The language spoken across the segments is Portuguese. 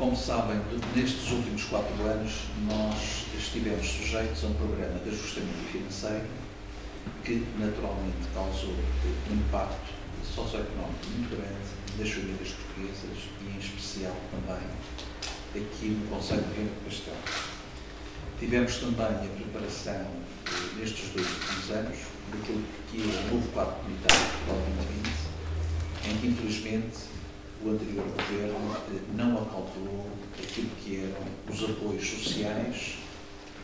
Como sabem, nestes últimos 4 anos nós estivemos sujeitos a um programa de ajustamento financeiro que naturalmente causou um impacto socioeconómico muito grande nas famílias portuguesas e em especial também aqui no Conselho de Viana do Castelo. Tivemos também a preparação nestes 2 últimos anos daquilo que é o novo quadro comunitário Portugal 2020, em que infelizmente o anterior governo não acautelou aquilo que eram os apoios sociais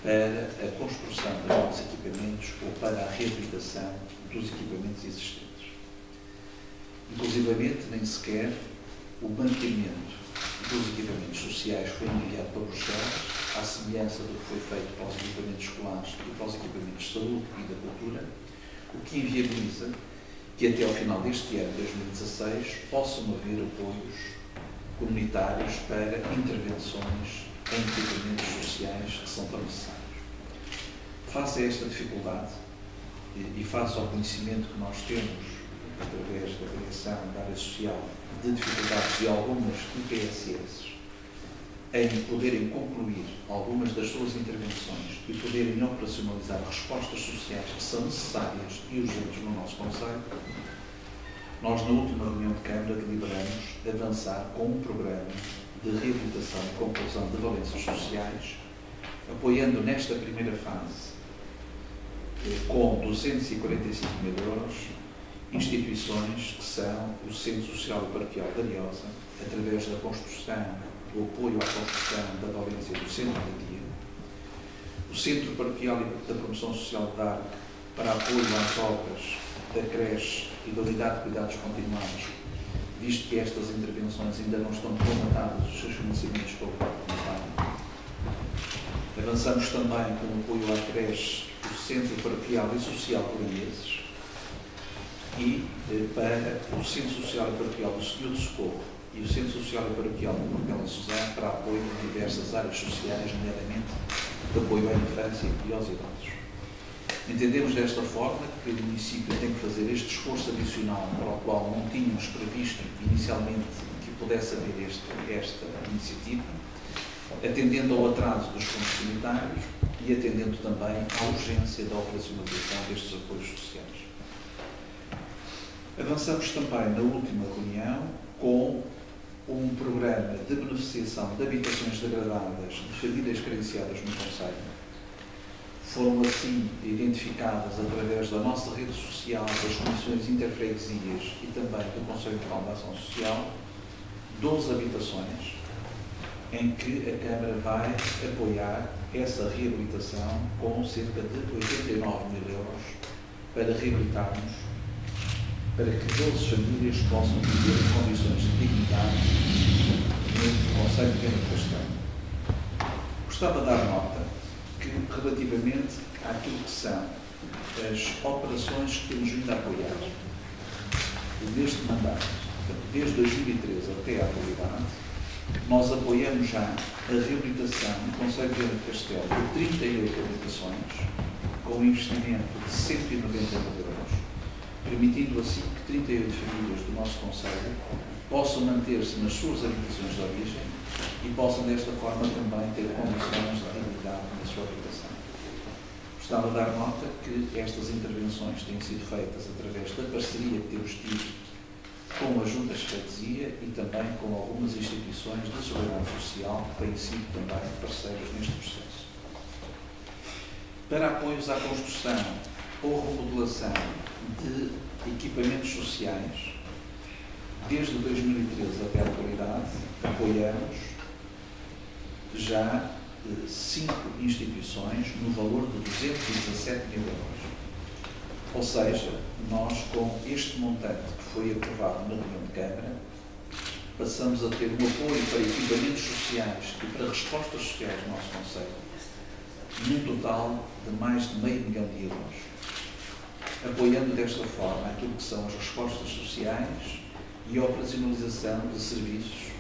para a construção de novos equipamentos ou para a reabilitação dos equipamentos existentes. Inclusivamente, nem sequer o mantenimento dos equipamentos sociais foi enviado para Bruxelas, à semelhança do que foi feito para os equipamentos escolares e para os equipamentos de saúde e da cultura, o que inviabiliza que até ao final deste ano, 2016, possam haver apoios comunitários para intervenções em equipamentos sociais que são tão necessários. Face a esta dificuldade e face ao conhecimento que nós temos, através da criação da área social, de dificuldades de algumas IPSS em poderem concluir algumas das suas intervenções e poderem operacionalizar respostas sociais que são necessárias e urgentes no nosso Conselho, nós, na última reunião de Câmara, deliberamos avançar com um programa de reabilitação e conclusão de valências sociais, apoiando nesta primeira fase, com 245 mil euros, instituições que são o Centro Social e Paroquial da Ariosa, através da construção, do apoio à construção da valência do Centro de Dia, o Centro Paroquial da Promoção Social de Arque, para apoio às obras da creche e da Unidade de Cuidados Continuados, visto que estas intervenções ainda não estão colmatadas os seus financiamentos para o quadro comunitário. Avançamos também com o apoio à creche do Centro Paroquial e Social Poranenses e para o Centro Social e Paroquial do Senhor do Socorro e o Centro Social e Paroquial do Portela Suzano para apoio de diversas áreas sociais, nomeadamente de apoio à infância e aos idosos. Entendemos desta forma que o município tem que fazer este esforço adicional para o qual não tínhamos previsto inicialmente que pudesse haver esta iniciativa, atendendo ao atraso dos fundos sanitários e atendendo também à urgência da operacionalização destes apoios sociais. Avançamos também na última reunião com um programa de beneficiação de habitações degradadas de famílias carenciadas no Conselho. Foram assim identificadas, através da nossa rede social, das comissões interfreguesias e também do Conselho Local de Ação Social, 12 habitações em que a Câmara vai apoiar essa reabilitação com cerca de 89 mil euros para reabilitarmos, para que 12 famílias possam viver em condições de dignidade no Conselho de Viana do Castelo. Gostava de dar nota que, relativamente àquilo que são as operações que temos vindo a apoiar neste mandato, desde 2013 até à atualidade, nós apoiamos já a reabilitação no Conselho de Viana do Castelo de 38 habitações, com um investimento de 190 mil euros, permitindo assim que 38 famílias do nosso Conselho possam manter-se nas suas habitações de origem e possam, desta forma, também ter condições de dignidade na sua habitação. Gostava de dar nota que estas intervenções têm sido feitas através da parceria que temos tido com as juntas de freguesia e também com algumas instituições de solidariedade social que têm sido também parceiros neste processo. Para apoios à construção ou remodelação de equipamentos sociais, desde 2013 até a atualidade, apoiamos já 5 instituições no valor de 217 mil euros. Ou seja, nós, com este montante que foi aprovado na reunião de Câmara, passamos a ter um apoio para equipamentos sociais e para respostas sociais no nosso Conselho, num total de mais de meio milhão de euros, apoiando desta forma aquilo que são as respostas sociais e a operacionalização de serviços,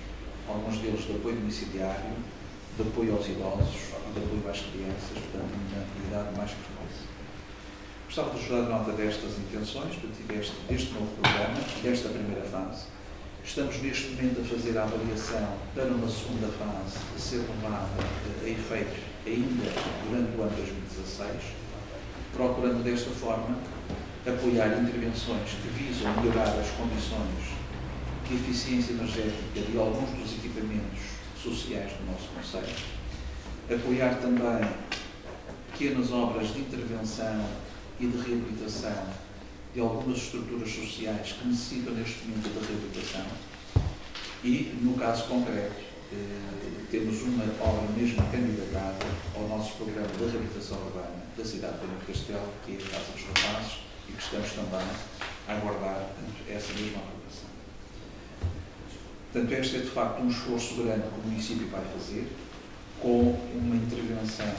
alguns deles de apoio domiciliário, de apoio aos idosos e de apoio às crianças, portanto, na idade mais precoce. Gostava de vos dar nota destas intenções, deste novo programa, desta primeira fase, Estamos neste momento a fazer a avaliação para uma segunda fase a ser levada a efeitos ainda durante o ano 2016, procurando desta forma apoiar intervenções que visam melhorar as condições de eficiência energética de alguns dos equipamentos sociais do nosso concelho, apoiar também pequenas obras de intervenção e de reabilitação de algumas estruturas sociais que necessitam neste momento da reabilitação e, no caso concreto, temos uma obra mesmo candidatada ao nosso programa de reabilitação urbana da cidade de Penha de Castelo, que é a Casa dos Rapazes, e que estamos também a aguardar essa mesma aprovação. Portanto, este é de facto um esforço grande que o município vai fazer, com uma intervenção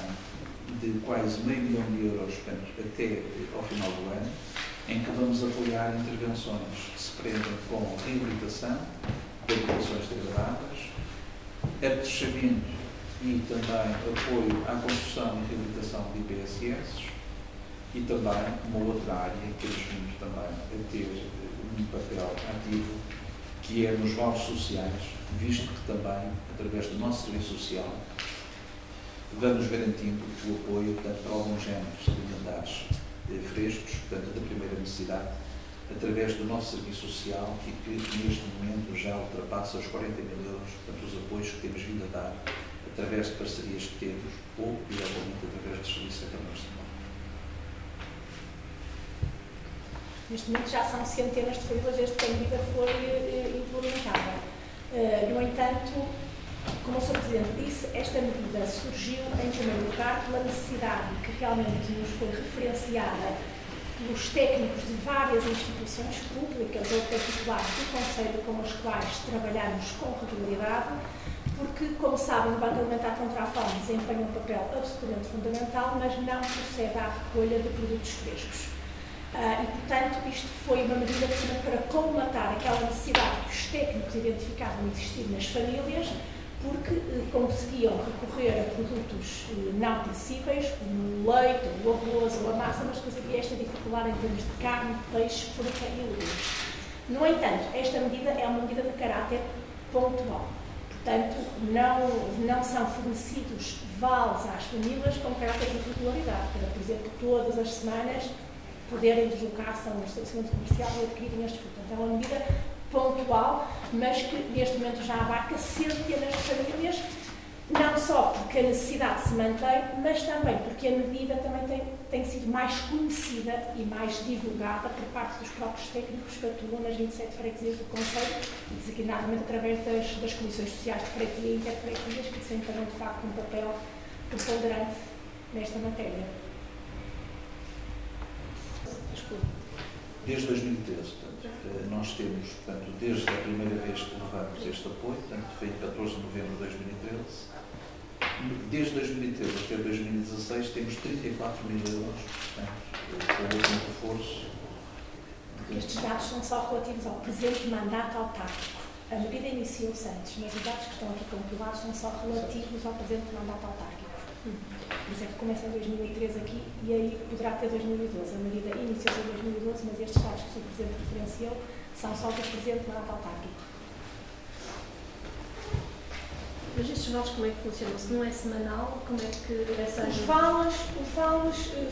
de quase €500 mil, portanto, até ao final do ano, em que vamos apoiar intervenções que se prendem com reabilitação de habitações degradadas, apetrechamento e também apoio à construção e reabilitação de IPSS e também uma outra área que temos vindo também a ter um papel ativo, que é nos vales sociais, visto que também, através do nosso serviço social, vamos garantindo o apoio, portanto, para alguns géneros alimentares frescos, portanto, da primeira necessidade, através do nosso serviço social e que neste momento já ultrapassa os €40 mil, portanto, os apoios que temos vindo a dar através de parcerias que temos ou, diretamente, através dos serviços internacionais. Neste momento já são centenas de famílias desde que a medida foi implementada. No entanto, como o Sr. Presidente disse, esta medida surgiu, em primeiro lugar, pela necessidade que realmente nos foi referenciada pelos técnicos de várias instituições públicas ou particulares do Concelho com as quais trabalhamos com regularidade, porque, como sabem, o Banco Alimentar contra a Fome desempenha um papel absolutamente fundamental, mas não procede à recolha de produtos frescos. E, portanto, isto foi uma medida para colmatar aquela necessidade que os técnicos identificavam existir nas famílias, porque conseguiam recorrer a produtos não perecíveis, como o leite, o arroz ou a massa, mas depois havia esta dificuldade em termos de carne, peixe, fruta e legumes. No entanto, esta medida é uma medida de caráter pontual. Portanto, não são fornecidos vales às famílias com caráter de regularidade, para, por exemplo, todas as semanas poderem deslocar-se a um estabelecimento comercial e adquirirem estes produtos. Portanto, é uma medida pontual, mas que neste momento já abarca centenas de famílias, não só porque a necessidade se mantém, mas também porque a medida também tem sido mais conhecida e mais divulgada por parte dos próprios técnicos que atuam nas 27 freguesias do Concelho, designadamente através das comissões sociais de freguesia e interfreguesias, que desempenham de facto um papel preponderante nesta matéria. Desde 2013, portanto, nós temos, portanto, desde a primeira vez que levamos este apoio, portanto, foi em 14 de novembro de 2013, desde 2013 até 2016 temos €34 mil, portanto, com o último reforço. Estes dados são só relativos ao presente mandato autárquico. A medida iniciou-se antes, mas os dados que estão aqui compilados são só relativos ao presente mandato autárquico. Por isso é que começa em 2013 aqui e aí poderá ter 2012. A medida iniciou-se em 2012, mas estes dados que o Sr. Presidente referenciou são só do presente mandato autárquico. Mas estes vales como é que funcionam? Se não é semanal, como é que Os vales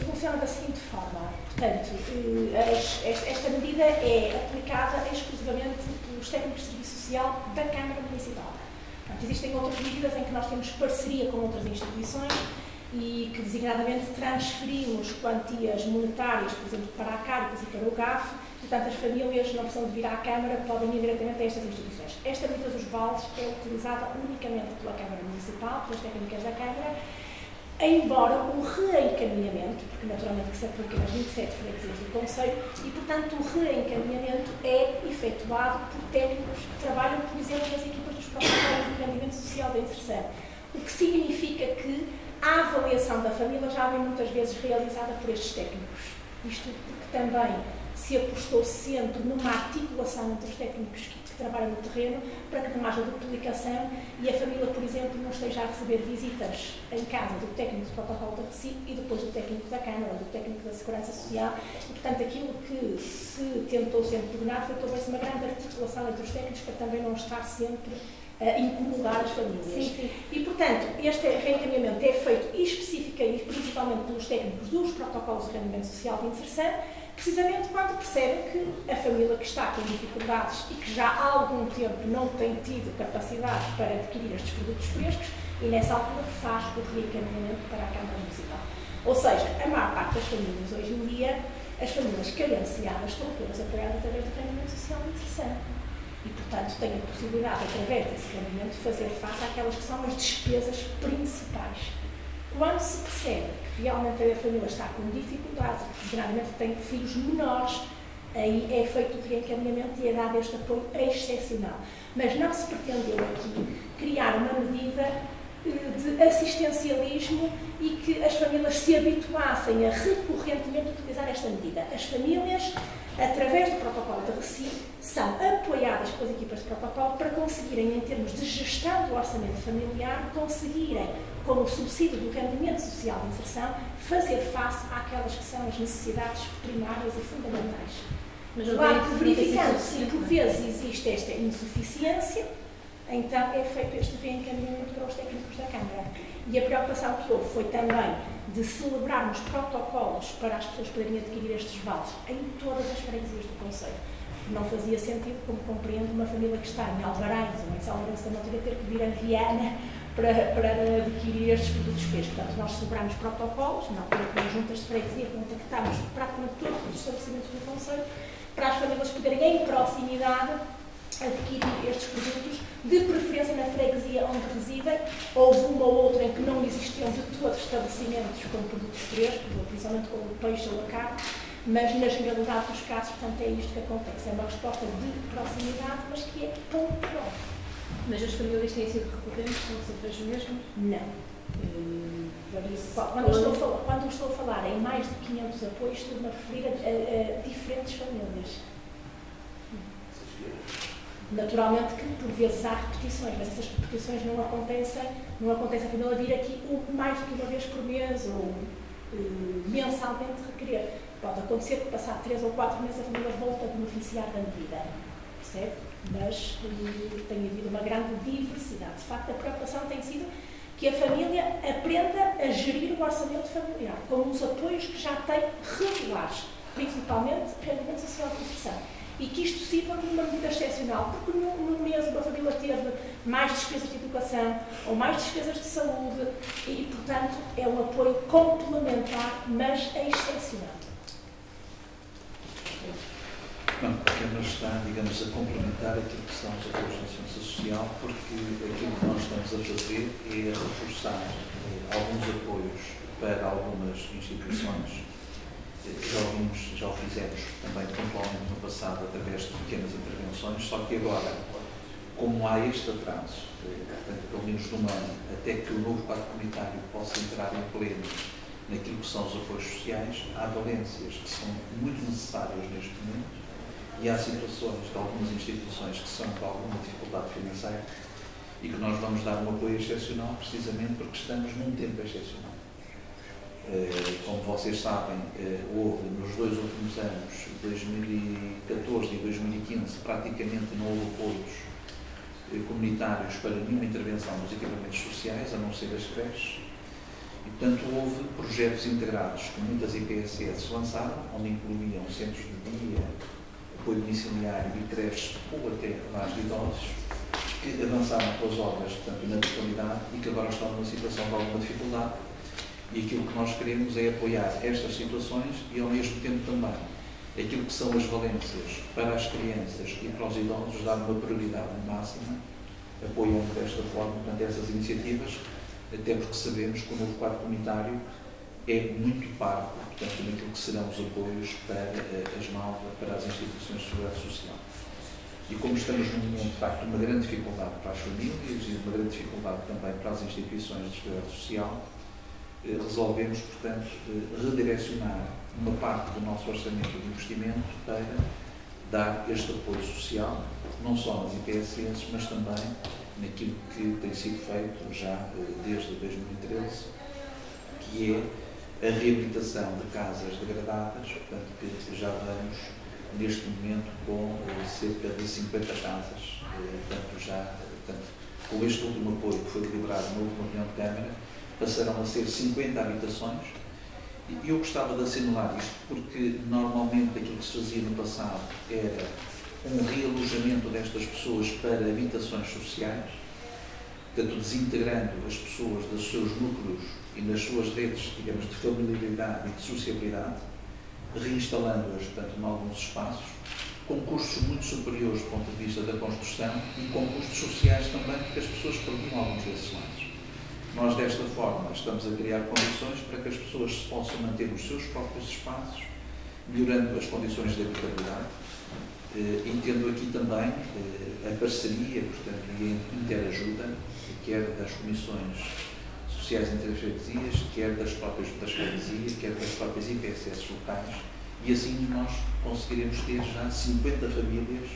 funcionam da seguinte forma. Portanto, esta medida é aplicada exclusivamente pelos técnicos de serviço social da Câmara Municipal. Portanto, existem outras medidas em que nós temos parceria com outras instituições e que designadamente transferimos quantias monetárias, por exemplo, para a Caritas e para o GAF, e, portanto, as famílias não precisam de vir à Câmara, podem ir diretamente a estas instituições. Esta medida dos vales é utilizada unicamente pela Câmara Municipal, pelas técnicas da Câmara, embora o reencaminhamento, porque naturalmente que se aplica nas 27 freguesias do Concelho, e, portanto, o reencaminhamento é efetuado por técnicos que trabalham, por exemplo, nas equipas dos profissionais do rendimento social da inserção, o que significa que a avaliação da família já vem muitas vezes realizada por estes técnicos. Isto porque também se apostou sempre numa articulação entre os técnicos que trabalham no terreno para que não haja duplicação e a família, por exemplo, não esteja a receber visitas em casa do técnico de protocolo da RECI e depois do técnico da Câmara, do técnico da Segurança Social. E, portanto, aquilo que se tentou sempre coordenar foi talvez uma grande articulação entre os técnicos para também não estar sempre a incomodar as famílias. Sim, sim. E, portanto, este reencaminhamento é feito específica e principalmente pelos técnicos dos protocolos de rendimento social de inserção, precisamente quando percebem que a família que está com dificuldades e que já há algum tempo não tem tido capacidade para adquirir estes produtos frescos e nessa altura faz o reencaminhamento para a Câmara Municipal. Ou seja, a maior parte das famílias hoje em dia, as famílias carenciadas estão todas apoiadas através do rendimento social de inserção. E, portanto, têm a possibilidade, através desse rendimento, de fazer face àquelas que são as despesas principais. Quando se percebe que realmente a família está com dificuldades, que geralmente tem filhos menores, aí é feito o reencaminhamento e é dado este apoio excepcional. Mas não se pretendeu aqui criar uma medida de assistencialismo e que as famílias se habituassem a recorrentemente utilizar esta medida. As famílias, através do protocolo da RECI, são apoiadas pelas equipas de protocolo para conseguirem, em termos de gestão do orçamento familiar, conseguirem, com o subsídio do rendimento social de inserção, fazer face àquelas que são as necessidades primárias e fundamentais. Mas claro que verificando-se que por vezes existe esta insuficiência, então é feito este reencaminhamento para os técnicos da Câmara. E a preocupação que houve foi também de celebrarmos protocolos para as pessoas poderem adquirir estes vales em todas as freguesias do concelho. Não fazia sentido, como compreendo, uma família que está em Alvarães ou em São Lourenço da Monteira ter que vir a Viana para adquirir estes produtos frescos. Portanto, nós celebramos protocolos, na altura com as juntas de freguesia, contactámos praticamente todos os estabelecimentos do concelho para as famílias poderem, em proximidade, adquirir estes produtos, de preferência na freguesia onde residem. Houve uma ou outra em que não existiam de todos estabelecimentos com produtos frescos, principalmente com o peixe ou a carne, mas na generalidade dos casos, portanto, é isto que acontece. É uma resposta de proximidade, mas que é pontual. Mas as famílias têm sido recorrentes, são sempre as mesmas? Não. Quando eu estou a falar em mais de 500 apoios, estou-me a referir a diferentes famílias. Naturalmente que por vezes há repetições, mas essas repetições não acontecem a família vir aqui mais do que uma vez por mês ou mensalmente requerer. Pode acontecer que passar 3 ou 4 meses a família volta a beneficiar da medida, percebe? Mas tem havido uma grande diversidade. De facto, a preocupação tem sido que a família aprenda a gerir o orçamento familiar, com os apoios que já tem regulares, principalmente rendimento social de inserção. E que isto sirva como uma medida excepcional, porque num mês uma família teve mais despesas de educação ou mais despesas de saúde e, portanto, é um apoio complementar, mas excepcional. Não, a Câmara está, digamos, a complementar aquilo que são os apoios de assistência social, porque aquilo que nós estamos a fazer é reforçar alguns apoios para algumas instituições. Já o fizemos também pontualmente no passado através de pequenas intervenções, só que agora, como há este atraso, portanto, pelo menos de um ano, até que o novo quadro comunitário possa entrar em pleno naquilo que são os apoios sociais, há valências que são muito necessárias neste momento e há situações de algumas instituições que são com alguma dificuldade financeira e que nós vamos dar um apoio excepcional precisamente porque estamos num tempo excepcional. Como vocês sabem, houve nos 2 últimos anos, 2014 e 2015, praticamente não houve apoios comunitários para nenhuma intervenção nos equipamentos sociais, a não ser as creches. E, portanto, houve projetos integrados que muitas IPSS lançaram, onde incluíam centros de dia, apoio domiciliário e creches ou até lares de idosos, que avançaram pelas obras, portanto, na totalidade e que agora estão numa situação de alguma dificuldade. E aquilo que nós queremos é apoiar estas situações e, ao mesmo tempo, também aquilo que são as valências para as crianças e para os idosos, dar uma prioridade máxima, apoiando desta forma, portanto, essas iniciativas, até porque sabemos que o novo quadro comunitário é muito parco, portanto, naquilo que serão os apoios para para as instituições de segurança social. E como estamos num momento, de facto, uma grande dificuldade para as famílias e uma grande dificuldade também para as instituições de segurança social, resolvemos, portanto, redirecionar uma parte do nosso orçamento de investimento para dar este apoio social, não só nas IPSS, mas também naquilo que tem sido feito já desde 2013, que é a reabilitação de casas degradadas, portanto, que já vamos neste momento com cerca de 50 casas, com este último apoio que foi deliberado na última reunião de Câmara, passarão a ser 50 habitações. E eu gostava de assinalar isto porque normalmente aquilo que se fazia no passado era um realojamento destas pessoas para habitações sociais, portanto, desintegrando as pessoas dos seus núcleos e nas suas redes, digamos, de familiaridade e de sociabilidade, reinstalando-as, portanto, em alguns espaços, com custos muito superiores do ponto de vista da construção e com custos sociais também, porque as pessoas perdiam alguns desses lados. Nós, desta forma, estamos a criar condições para que as pessoas se possam manter nos seus próprios espaços, melhorando as condições de habitabilidade, entendo aqui também a parceria, portanto, e a interajuda, quer das comissões sociais interfreguesias, quer das freguesias, quer das próprias IPSS locais, e assim nós conseguiremos ter já 50 famílias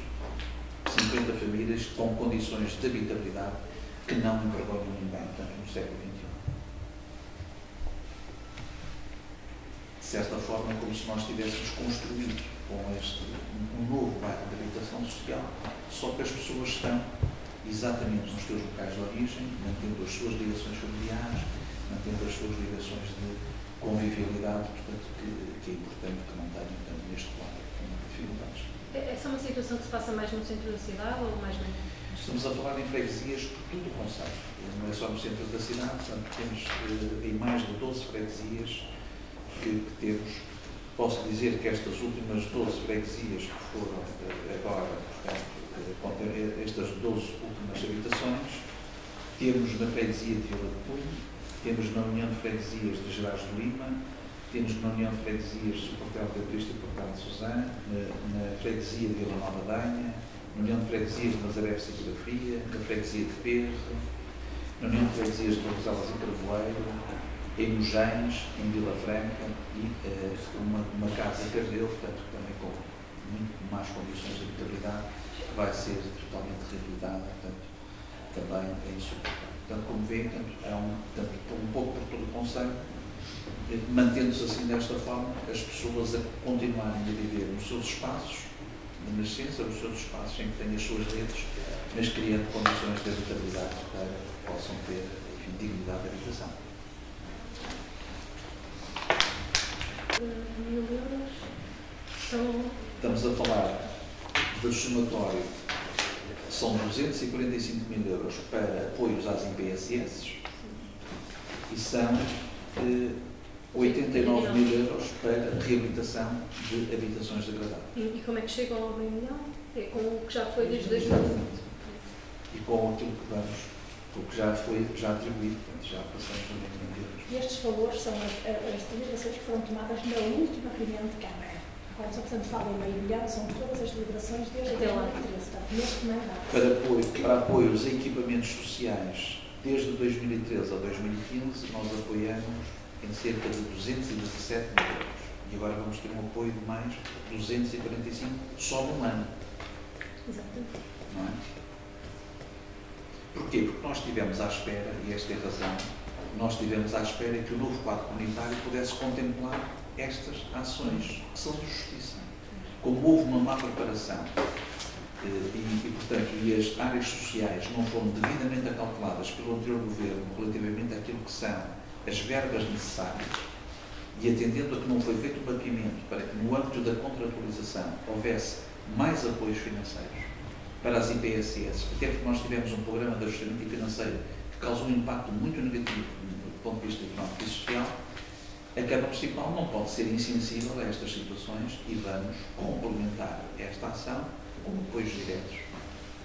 com condições de habitabilidade que não envergonham ninguém, portanto, no século XXI. De certa forma, é como se nós tivéssemos construído com um novo bairro de habitação social, só que as pessoas estão exatamente nos seus locais de origem, mantendo as suas ligações familiares, mantendo as suas ligações de convivialidade, portanto, que é importante que não tenham, portanto, neste quadro, com dificuldades. Essa é uma situação que se passa mais no centro da cidade ou mais no... Estamos a falar em freguesias por todo o concelho, não é só no centro da cidade, portanto, temos em mais de 12 freguesias que temos. Posso dizer que estas últimas 12 freguesias que foram agora, portanto, estas 12 últimas habitações, temos na freguesia de Vila de Cunha, temos na União de Freguesias de Gerais de Lima, temos na União de Freguesias de Portel de Cristo e Portel de Suzano, na freguesia de Vila Nova d'Anha, na União de Freguesias de Nazaré de Fria, na freguesia de Perro, na União de Freguesias de Roselas e Carvoeiro, em Mojães, em Vila Franca e uma casa Cardeu, portanto, também com muito mais condições de habitabilidade, que vai ser totalmente reabilitada, portanto, também é insuportável. Portanto, como vê, um pouco por todo o concelho, mantendo-se assim desta forma, as pessoas a continuarem a viver nos seus espaços de nascença, nos seus espaços em que têm as suas redes, mas criando condições de habitabilidade para que possam ter, enfim, dignidade de habitação. 1.000 euros são... Estamos a falar do somatório, são 245 mil euros para apoios às IPSS e são 89 mil euros para reabilitação de habitações degradadas. E como é que chegam ao meio milhão? É com o que já foi desde 2020. E com aquilo que vamos, o que já foi atribuído, portanto, já passamos a 1 milhão de euros. E estes valores são as deliberações que foram tomadas na última reunião de Câmara. Quando só portanto fala em meio milhão, são todas as deliberações desde 2013, portanto, neste mandato. Para apoios a equipamentos sociais, desde 2013 a 2015, nós apoiamos em cerca de 217 mil euros. E agora vamos ter um apoio de mais 245 só num ano. Exatamente. Não é? Porquê? Porque nós estivemos à espera, e esta é a razão, nós estivemos à espera que o novo quadro comunitário pudesse contemplar estas ações que são de justiça. Como houve uma má preparação portanto, e as áreas sociais não foram devidamente acauteladas pelo anterior governo relativamente àquilo que são as verbas necessárias, e atendendo a que não foi feito um mapeamento para que no âmbito da contratualização houvesse mais apoios financeiros para as IPSS, até porque nós tivemos um programa de ajustamento financeiro que causou um impacto muito negativo do ponto de vista económico e social, a Câmara Municipal não pode ser insensível a estas situações e vamos complementar esta ação com apoios diretos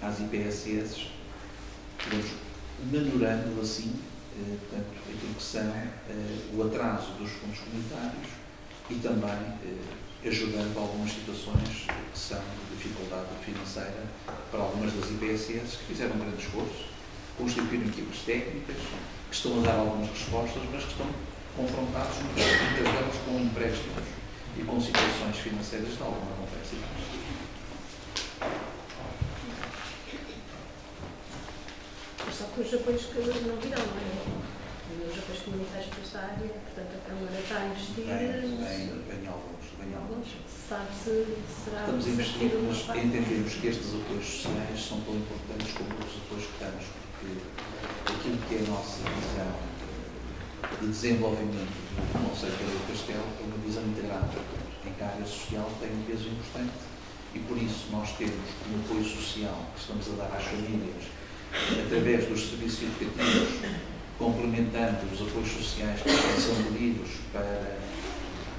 às IPSS, melhorando assim, portanto, aquilo que são o atraso dos fundos comunitários e também ajudando algumas situações que são de dificuldade financeira para algumas das IPSS que fizeram um grande esforço, constituíram equipas técnicas, que estão a dar algumas respostas, mas que estão confrontados muitas delas com empréstimos e com situações financeiras de alguma complexidade. Só que os apoios que não virão, não é? Os apoios comunitários para esta área, portanto a Câmara está a investir. Bem alguns. Sabe-se será. Estamos a investir, mas entendemos que estes apoios sociais são tão importantes como os apoios que damos, porque aquilo que é a nossa visão de desenvolvimento do Conselho do Castelo é uma visão integrada, em que a área social tem um peso importante e por isso nós temos um apoio social que estamos a dar às famílias através dos serviços educativos, complementando os apoios sociais que são pedidos para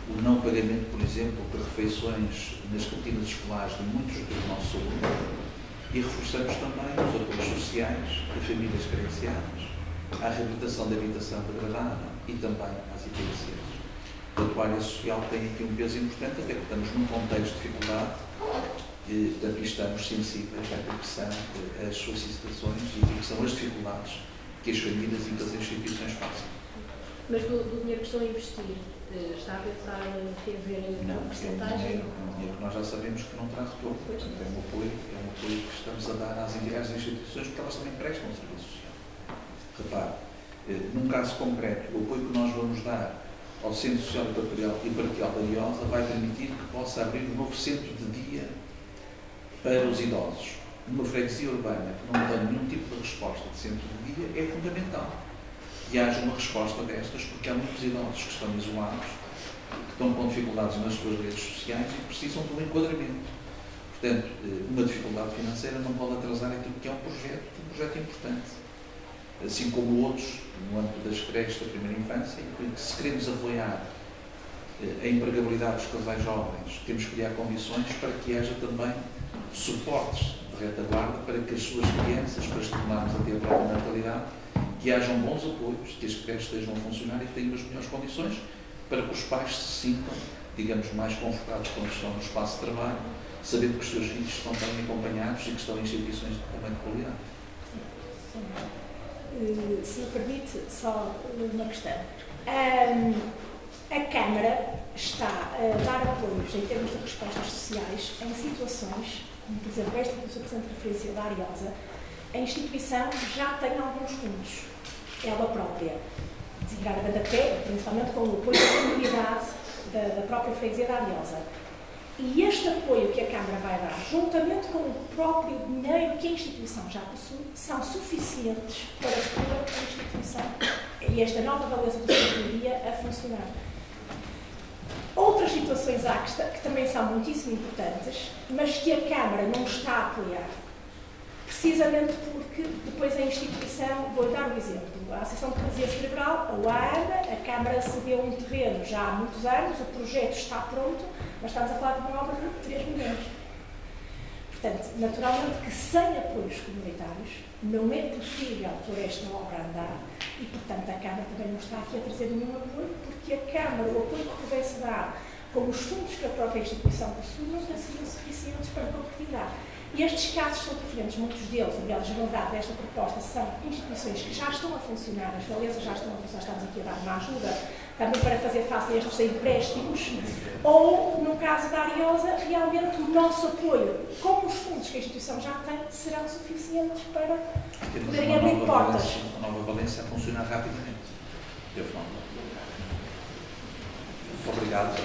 o não pagamento, por exemplo, de refeições nas cantinas escolares de muitos dos nossos alunos, e reforçamos também os apoios sociais a famílias carenciadas, à reabilitação da habitação degradada e também às IPCs. Portanto, a área social tem aqui um peso importante, até porque estamos num contexto de dificuldade e, portanto, estamos sensíveis àquilo que são as solicitações e àquilo que são as dificuldades que as famílias e que as instituições passam. Mas do dinheiro que estão a investir, está a pensar em rever a porcentagem? É um dinheiro que nós já sabemos que não traz retorno. Portanto, é um apoio que estamos a dar às instituições, porque elas também prestam um serviço social. Repare, num caso concreto, o apoio que nós vamos dar ao Centro Social e Paroquial da Ariosa vai permitir que possa abrir um novo centro de dia para os idosos. Numa freguesia urbana que não tem nenhum tipo de resposta de centro de dia, é fundamental que haja uma resposta destas, porque há muitos idosos que estão isolados, que estão com dificuldades nas suas redes sociais e precisam de um enquadramento. Portanto, uma dificuldade financeira não pode atrasar aquilo que é um projeto importante. Assim como outros, no âmbito das creches da primeira infância, em que se queremos apoiar a empregabilidade dos casais jovens, temos que criar condições para que haja também suportes de retaguarda para que as suas crianças, para estimularmos até a própria natalidade, que hajam bons apoios, que as creches estejam a funcionar e que tenham as melhores condições para que os pais se sintam, digamos, mais confortados quando estão no espaço de trabalho, sabendo que os seus filhos estão bem acompanhados e que estão em instituições também de qualidade. Se me permite, só uma questão. A Câmara está a dar apoios em termos de respostas sociais em situações, como por exemplo esta que o Sr. Presidente de referência da Ariosa. A instituição já tem alguns fundos, ela própria, designadamente a pé, principalmente com o apoio da comunidade da própria freguesia da Ariosa. E este apoio que a Câmara vai dar, juntamente com o próprio dinheiro que a instituição já possui, são suficientes para pôr a instituição e esta nova valência do seu dia a funcionar. Outras situações há que também são muitíssimo importantes, mas que a Câmara não está a apoiar. Precisamente porque depois a instituição, vou dar um exemplo, a Associação de Paralisia Cerebral, a UANA, a Câmara cedeu um terreno já há muitos anos, o projeto está pronto, mas estamos a falar de uma obra de 3 milhões. Portanto, naturalmente que sem apoios comunitários não é possível pôr esta obra a andar e, portanto, a Câmara também não está aqui a trazer nenhum apoio, porque a Câmara, o apoio que pudesse dar com os fundos que a própria instituição possui, não têm sido suficientes para concretizar. E estes casos são diferentes, muitos deles, aliás, a generalidade desta proposta são instituições que já estão a funcionar, as valências já estão a funcionar, estamos aqui a dar uma ajuda também para fazer face a estes empréstimos, ou, no caso da Ariosa, realmente o nosso apoio, com os fundos que a instituição já tem, serão suficientes para poderem abrir portas. Uma nova valência a funcionar rapidamente. Obrigado.